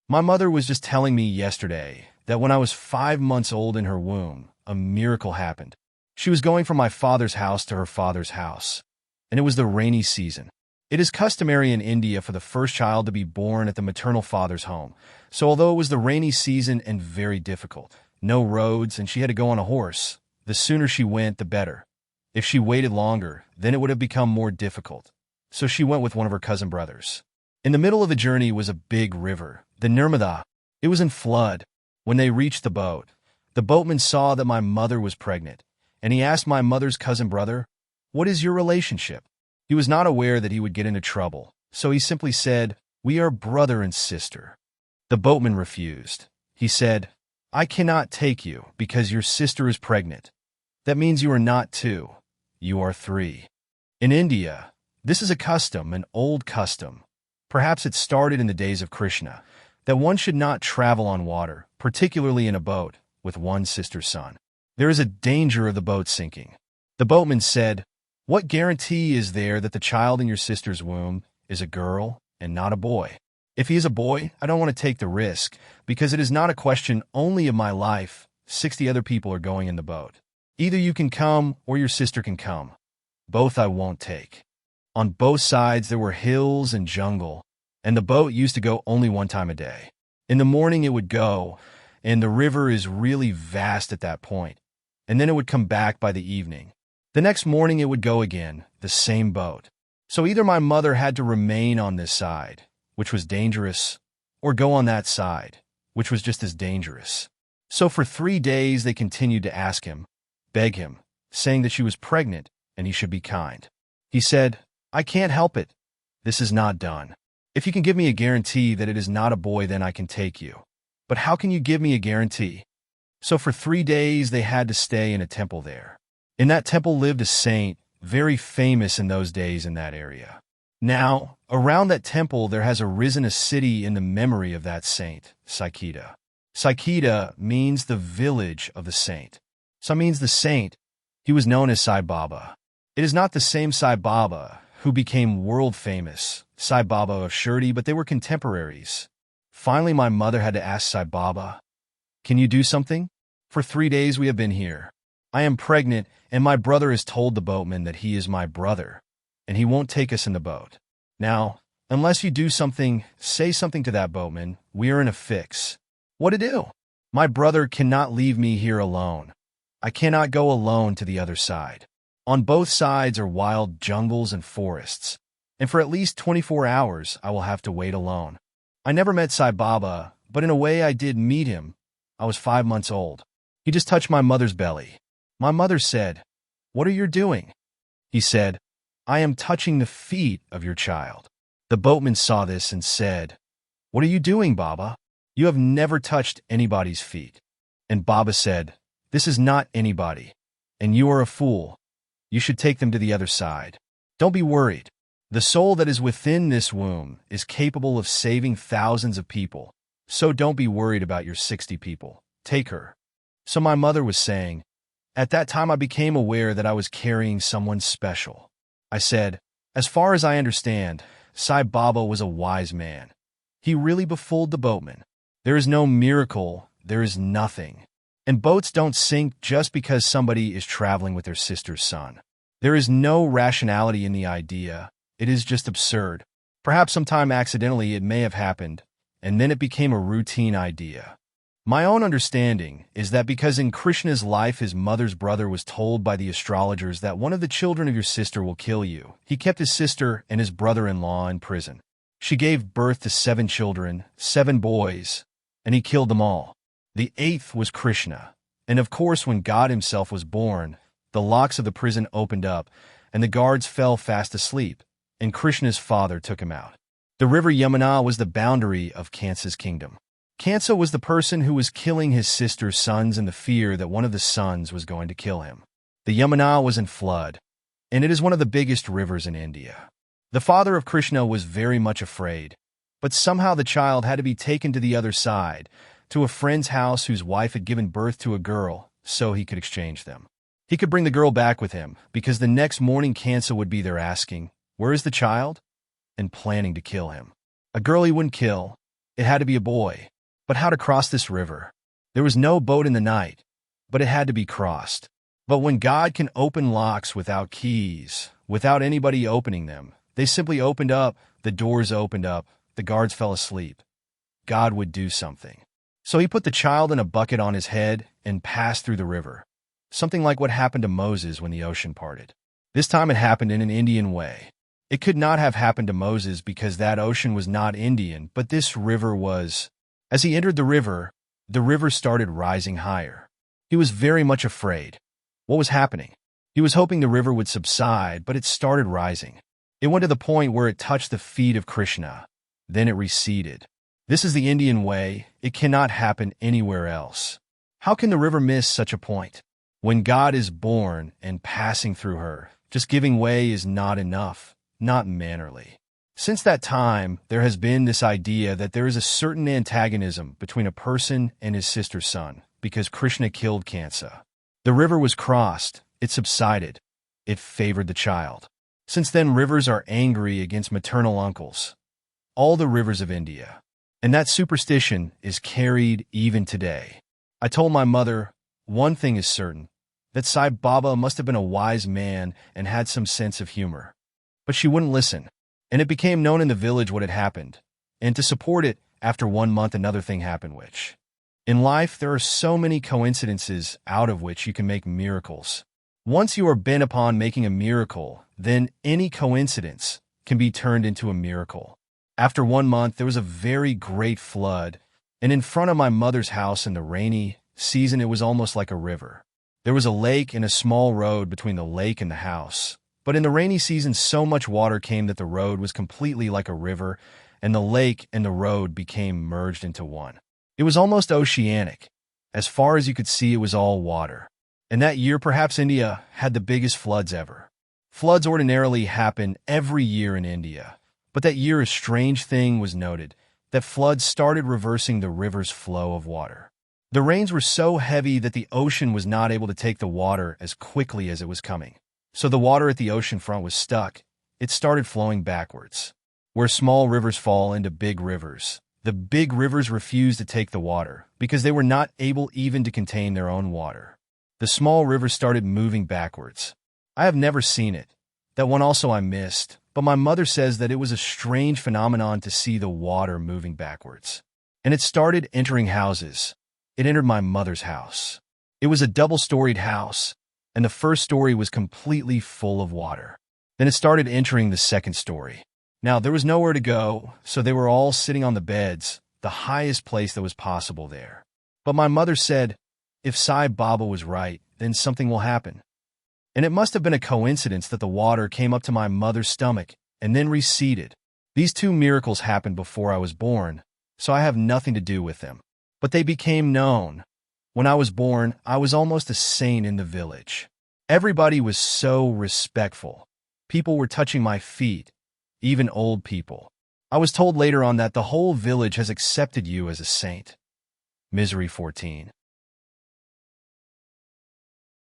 My mother was just telling me yesterday that when I was 5 months old in her womb, a miracle happened. She was going from my father's house to her father's house, and it was the rainy season. It is customary in India for the first child to be born at the maternal father's home, so although it was the rainy season and very difficult, no roads, and she had to go on a horse, the sooner she went, the better. If she waited longer, then it would have become more difficult. So she went with one of her cousin brothers. In the middle of the journey was a big river, the Narmada. It was in flood. When they reached the boat, the boatman saw that my mother was pregnant, and he asked my mother's cousin brother, "What is your relationship?" He was not aware that he would get into trouble, so he simply said, "We are brother and sister." The boatman refused. He said, "I cannot take you because your sister is pregnant. That means you are not two, you are three." In India, this is a custom, an old custom. Perhaps it started in the days of Krishna, that one should not travel on water, particularly in a boat, with one's sister's son. There is a danger of the boat sinking. The boatman said, "What guarantee is there that the child in your sister's womb is a girl and not a boy? If he is a boy, I don't want to take the risk, because it is not a question only of my life. 60 other people are going in the boat. Either you can come or your sister can come. Both I won't take." On both sides there were hills and jungle, and the boat used to go only one time a day. In the morning it would go, and the river is really vast at that point, and then it would come back by the evening. The next morning it would go again, the same boat. So either my mother had to remain on this side, which was dangerous, or go on that side, which was just as dangerous. So for 3 days they continued to ask him, beg him, saying that she was pregnant and he should be kind. He said, "I can't help it. This is not done. If you can give me a guarantee that it is not a boy, then I can take you. But how can you give me a guarantee?" So for 3 days they had to stay in a temple there. In that temple lived a saint, very famous in those days in that area. Now, around that temple there has arisen a city in the memory of that saint, Saikita. Saikita means the village of the saint. So means the saint. He was known as Sai Baba. It is not the same Sai Baba who became world famous, Sai Baba of Shirdi, but they were contemporaries. Finally, my mother had to ask Sai Baba, "Can you do something? For 3 days we have been here. I am pregnant, and my brother has told the boatman that he is my brother, and he won't take us in the boat. Now, unless you do something, say something to that boatman, we are in a fix." What to do? My brother cannot leave me here alone. I cannot go alone to the other side. On both sides are wild jungles and forests, and for at least 24 hours I will have to wait alone. I never met Sai Baba, but in a way I did meet him. I was 5 months old. He just touched my mother's belly. My mother said, "What are you doing?" He said, "I am touching the feet of your child." The boatman saw this and said, "What are you doing, Baba? You have never touched anybody's feet." And Baba said, "This is not anybody, and you are a fool. You should take them to the other side. Don't be worried. The soul that is within this womb is capable of saving thousands of people, so don't be worried about your 60 people. Take her." So my mother was saying, at that time I became aware that I was carrying someone special. I said, "As far as I understand, Sai Baba was a wise man. He really befooled the boatman. There is no miracle, there is nothing. And boats don't sink just because somebody is traveling with their sister's son. There is no rationality in the idea. It is just absurd. Perhaps sometime accidentally it may have happened, and then it became a routine idea. My own understanding is that because in Krishna's life his mother's brother was told by the astrologers that one of the children of your sister will kill you, he kept his sister and his brother-in-law in prison. She gave birth to 7 children, 7 boys, and he killed them all. The 8th was Krishna, and of course when God himself was born, the locks of the prison opened up, and the guards fell fast asleep, and Krishna's father took him out. The river Yamuna was the boundary of Kansa's kingdom. Kansa was the person who was killing his sister's sons in the fear that one of the sons was going to kill him. The Yamuna was in flood, and it is one of the biggest rivers in India. The father of Krishna was very much afraid, but somehow the child had to be taken to the other side, to a friend's house whose wife had given birth to a girl, so he could exchange them. He could bring the girl back with him, because the next morning Kansa would be there asking, "Where is the child?" and planning to kill him. A girl he wouldn't kill, It had to be a boy. But how to cross this river? There was no boat in the night, but it had to be crossed. But when God can open locks without keys, without anybody opening them, they simply opened up, the doors opened up, the guards fell asleep. God would do something. So he put the child in a bucket on his head and passed through the river. Something like what happened to Moses when the ocean parted. This time it happened in an Indian way. It could not have happened to Moses because that ocean was not Indian, but this river was. As he entered the river started rising higher. He was very much afraid. What was happening? He was hoping the river would subside, but it started rising. It went to the point where it touched the feet of Krishna. Then it receded. This is the Indian way. It cannot happen anywhere else. How can the river miss such a point? When God is born and passing through her, just giving way is not enough, not mannerly. Since that time, there has been this idea that there is a certain antagonism between a person and his sister's son, because Krishna killed Kansa. The river was crossed, it subsided, it favored the child. Since then, rivers are angry against maternal uncles. All the rivers of India. And that superstition is carried even today. I told my mother, one thing is certain, that Sai Baba must have been a wise man and had some sense of humor. But she wouldn't listen. And it became known in the village what had happened. And to support it, after 1 month another thing happened which. In life, there are so many coincidences out of which you can make miracles. Once you are bent upon making a miracle, then any coincidence can be turned into a miracle. After 1 month, there was a very great flood, and in front of my mother's house in the rainy season it was almost like a river. There was a lake and a small road between the lake and the house. But in the rainy season so much water came that the road was completely like a river, and the lake and the road became merged into one. It was almost oceanic. As far as you could see, it was all water. And that year, perhaps India had the biggest floods ever. Floods ordinarily happen every year in India. But that year a strange thing was noted, that floods started reversing the river's flow of water. The rains were so heavy that the ocean was not able to take the water as quickly as it was coming. So the water at the ocean front was stuck. It started flowing backwards. Where small rivers fall into big rivers, the big rivers refused to take the water because they were not able even to contain their own water. The small rivers started moving backwards. I have never seen it. That one also I missed. But my mother says that it was a strange phenomenon to see the water moving backwards. And it started entering houses. It entered my mother's house. It was a double-storied house, and the first story was completely full of water. Then it started entering the second story. Now, there was nowhere to go, so they were all sitting on the beds, the highest place that was possible there. But my mother said, if Sai Baba was right, then something will happen. And it must have been a coincidence that the water came up to my mother's stomach and then receded. These two miracles happened before I was born, so I have nothing to do with them. But they became known. When I was born, I was almost a saint in the village. Everybody was so respectful. People were touching my feet, even old people. I was told later on that the whole village has accepted you as a saint. Misery 14.